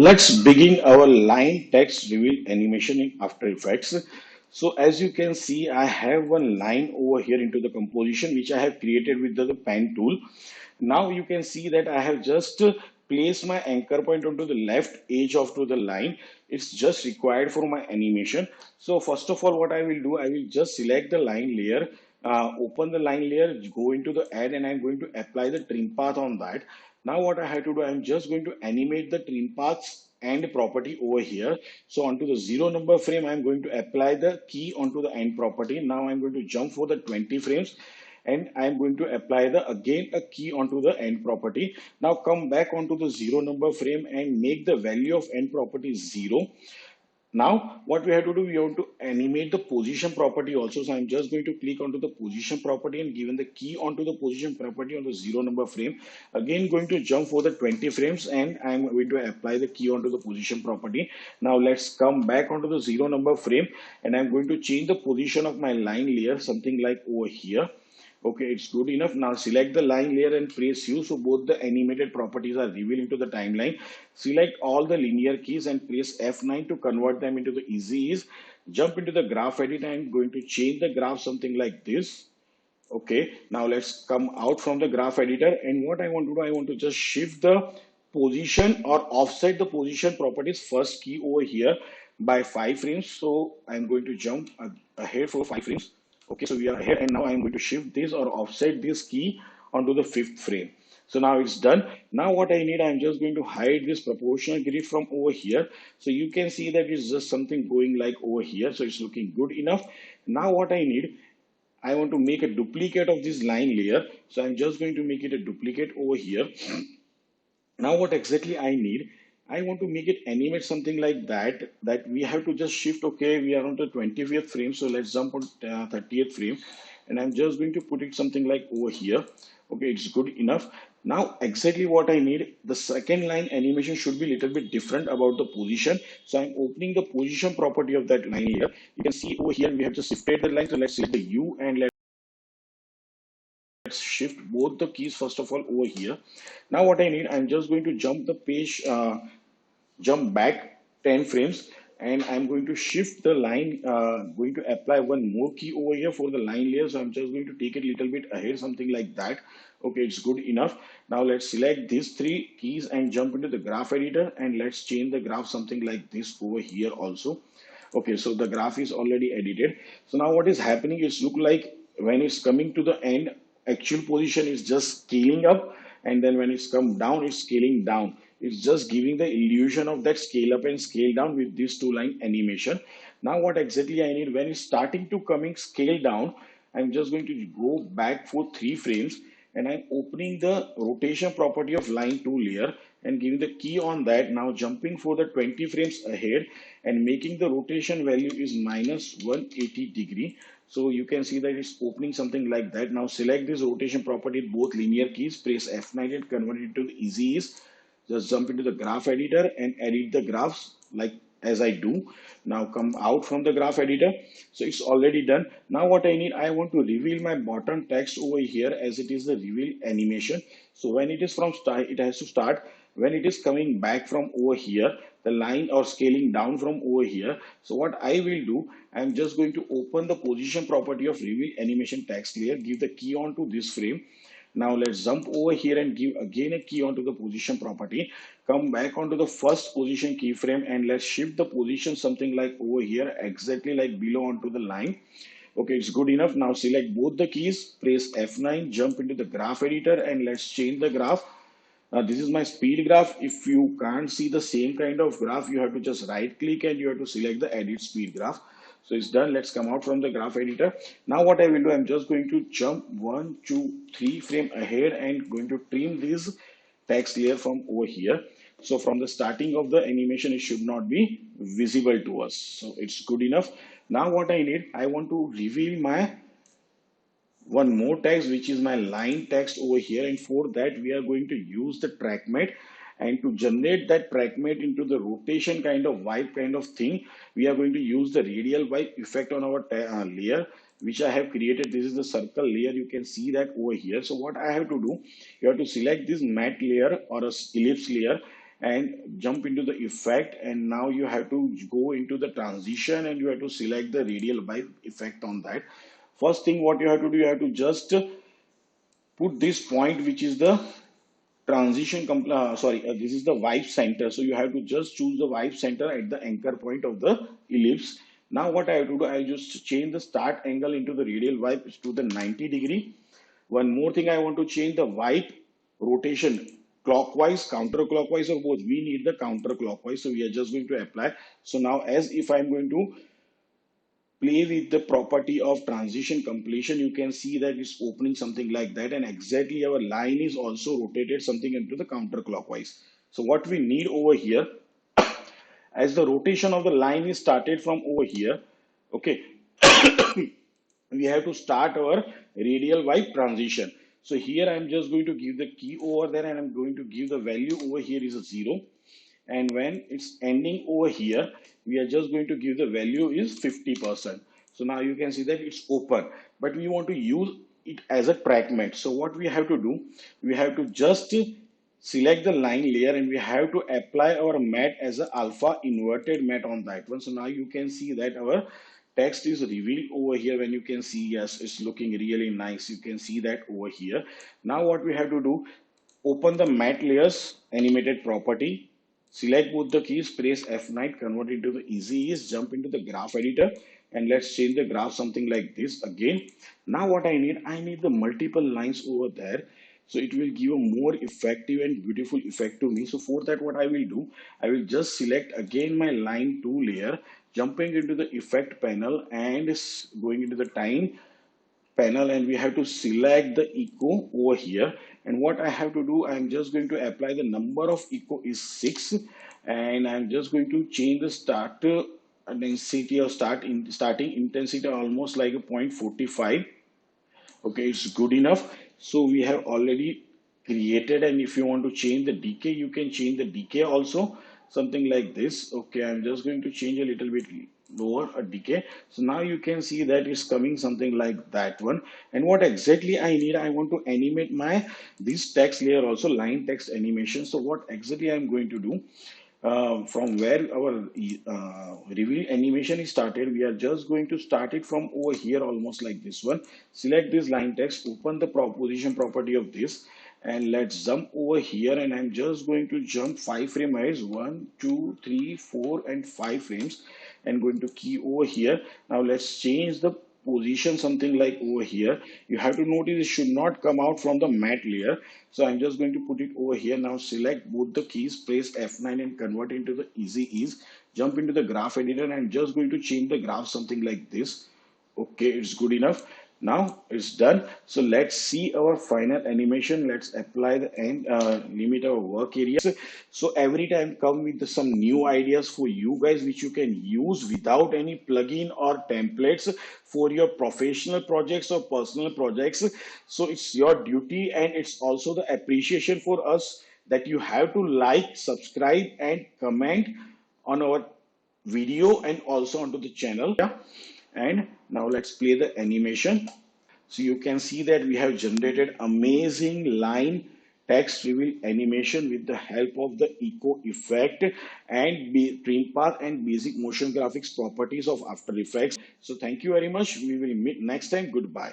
Let's begin our line text reveal animation in After Effects. So as you can see, I have one line over here into the composition which I have created with the pen tool. Now you can see that I have just placed my anchor point onto the left edge of to the line. It's just required for my animation. So first of all, what I will do, I will just select the line layer, open the line layer, go into the add, and I'm going to apply the trim path on that. Now what I have to do, I'm just going to animate the trim paths and property over here. So onto the 0 number frame, I'm going to apply the key onto the end property. Now I'm going to jump for the 20 frames and I'm going to apply the again a key onto the end property. Now come back onto the 0 number frame and make the value of end property 0. Now, what we have to do, we have to animate the position property also. So I'm just going to click onto the position property and given the key onto the position property on the 0 number frame. Again, going to jump for the 20 frames and I'm going to apply the key onto the position property. Now let's come back onto the 0 number frame and I'm going to change the position of my line layer, something like over here. Okay, it's good enough. Now select the line layer and press U. So both the animated properties are revealed into the timeline. Select all the linear keys and press F9 to convert them into the easy ease. Jump into the graph edit. I'm going to change the graph something like this. Okay, now let's come out from the graph editor. And what I want to do, I want to just shift the position or offset the position properties first key over here by 5 frames. So I'm going to jump ahead for 5 frames. Okay, so we are here and now I'm going to shift this or offset this key onto the 5th frame. So now it's done. Now what I need, I'm just going to hide this proportional grid from over here. So you can see that it's just something going like over here. So it's looking good enough. Now what I need, I want to make a duplicate of this line layer. So I'm just going to make it a duplicate over here. Now what exactly I need, I want to make it animate something like that we have to just shift. Okay, we are on the 20th frame, so let's jump on 30th frame and I'm just going to put it something like over here. Okay, it's good enough. Now exactly what I need, the second line animation should be a little bit different about the position. So I'm opening the position property of that line here. You can see over here we have just shifted the line. So let's select the U and let's shift both the keys first of all over here. Now what I need, I'm just going to jump the page, jump back 10 frames and I'm going to shift the line, going to apply one more key over here for the line layer. So I'm just going to take it a little bit ahead, something like that. Okay, it's good enough. Now let's select these 3 keys and jump into the graph editor and let's change the graph something like this over here also. Okay, so the graph is already edited. So now what is happening is look like when it's coming to the end, actual position is just scaling up and then when it's come down, it's scaling down. It's just giving the illusion of that scale up and scale down with this 2 line animation. Now what exactly I need, when it's starting to coming scale down, I'm just going to go back for 3 frames and I'm opening the rotation property of line 2 layer and giving the key on that. Now jumping for the 20 frames ahead and making the rotation value is minus 180 degree. So you can see that it's opening something like that. Now select this rotation property, both linear keys, press F9 and convert it to the easy ease. Just jump into the graph editor and edit the graphs like as I do. Now come out from the graph editor. So it's already done. Now what I need, I want to reveal my bottom text over here as it is the reveal animation. So when it is from start, it has to start. When it is coming back from over here, the line or scaling down from over here. So what I will do, I'm just going to open the position property of reveal animation text layer, give the key on to this frame. Now let's jump over here and give again a key onto the position property. Come back onto the first position keyframe and let's shift the position something like over here, exactly like below onto the line. Okay, it's good enough. Now select both the keys, press F9, jump into the graph editor and let's change the graph. This is my speed graph. If you can't see the same kind of graph, you have to just right click and you have to select the edit speed graph. So it's done. Let's come out from the graph editor. Now what I will do, I'm just going to jump 1, 2, 3 frame ahead and going to trim this text layer from over here. So from the starting of the animation, it should not be visible to us. So it's good enough. Now what I need, I want to reveal my one more text, which is my line text over here, and for that we are going to use the track mate, and to generate that track mate into the rotation kind of wipe kind of thing, we are going to use the radial wipe effect on our layer which I have created. This is the circle layer, you can see that over here. So what I have to do, you have to select this matte layer or a ellipse layer and jump into the effect, and now you have to go into the transition and you have to select the radial vibe effect on that. First thing what you have to do, you have to just put this point which is the this is the wipe center. So you have to just choose the wipe center at the anchor point of the ellipse. Now what I have to do, I just change the start angle into the radial wipe to the 90 degree. One more thing, I want to change the wipe rotation clockwise, counterclockwise, or both. We need the counterclockwise, so we are just going to apply. So now as if I'm going to play with the property of transition completion, you can see that it's opening something like that, and exactly our line is also rotated something into the counterclockwise. So what we need over here, as the rotation of the line is started from over here, okay, we have to start our radial wipe transition. So here I'm just going to give the key over there, and I'm going to give the value over here is a 0, and when it's ending over here, we are just going to give the value is 50%. So now you can see that it's open, but we want to use it as a track mat. So what we have to do, we have to just select the line layer, and we have to apply our mat as a alpha inverted mat on that one. So now you can see that our text is revealed over here. When you can see, yes, it's looking really nice, you can see that over here. Now what we have to do, open the matte layers animated property, select both the keys, press F9, convert into the easy ease, jump into the graph editor, and let's change the graph something like this again. Now what I need the multiple lines over there, so it will give a more effective and beautiful effect to me. So for that, what I will do, I will just select again my line 2 layer, jumping into the effect panel and going into the time panel, and we have to select the echo over here. And what I have to do, I'm just going to apply the number of echo is 6, and I'm just going to change the start density or starting intensity almost like a 0.45. Okay, it's good enough. So we have already created, and if you want to change the decay, you can change the decay also, something like this. Okay, I'm just going to change a little bit lower a decay. So now you can see that it's coming something like that one. And what exactly I need, I want to animate my this text layer also, line text animation. So what exactly I'm going to do, from where our reveal animation is started, we are just going to start it from over here, almost like this one. Select this line text, open the position property of this, and let's jump over here. And I'm just going to jump 5 frame ahead, 1, 2, 3, 4, and 5 frames, and going to key over here. Now let's change the position something like over here. You have to notice it should not come out from the matte layer. So I'm just going to put it over here. Now select both the keys, press F9, and convert into the easy ease. Jump into the graph editor, and I'm just going to change the graph something like this. Okay, it's good enough. Now it's done. So let's see our final animation. Let's apply the end, limit our work area. So every time come with some new ideas for you guys, which you can use without any plugin or templates for your professional projects or personal projects. So it's your duty, and it's also the appreciation for us that you have to like, subscribe, and comment on our video and also onto the channel. Yeah. And now let's play the animation. So you can see that we have generated amazing line text reveal animation with the help of the echo effect and trim path and basic motion graphics properties of After Effects. So thank you very much. We will meet next time. Goodbye.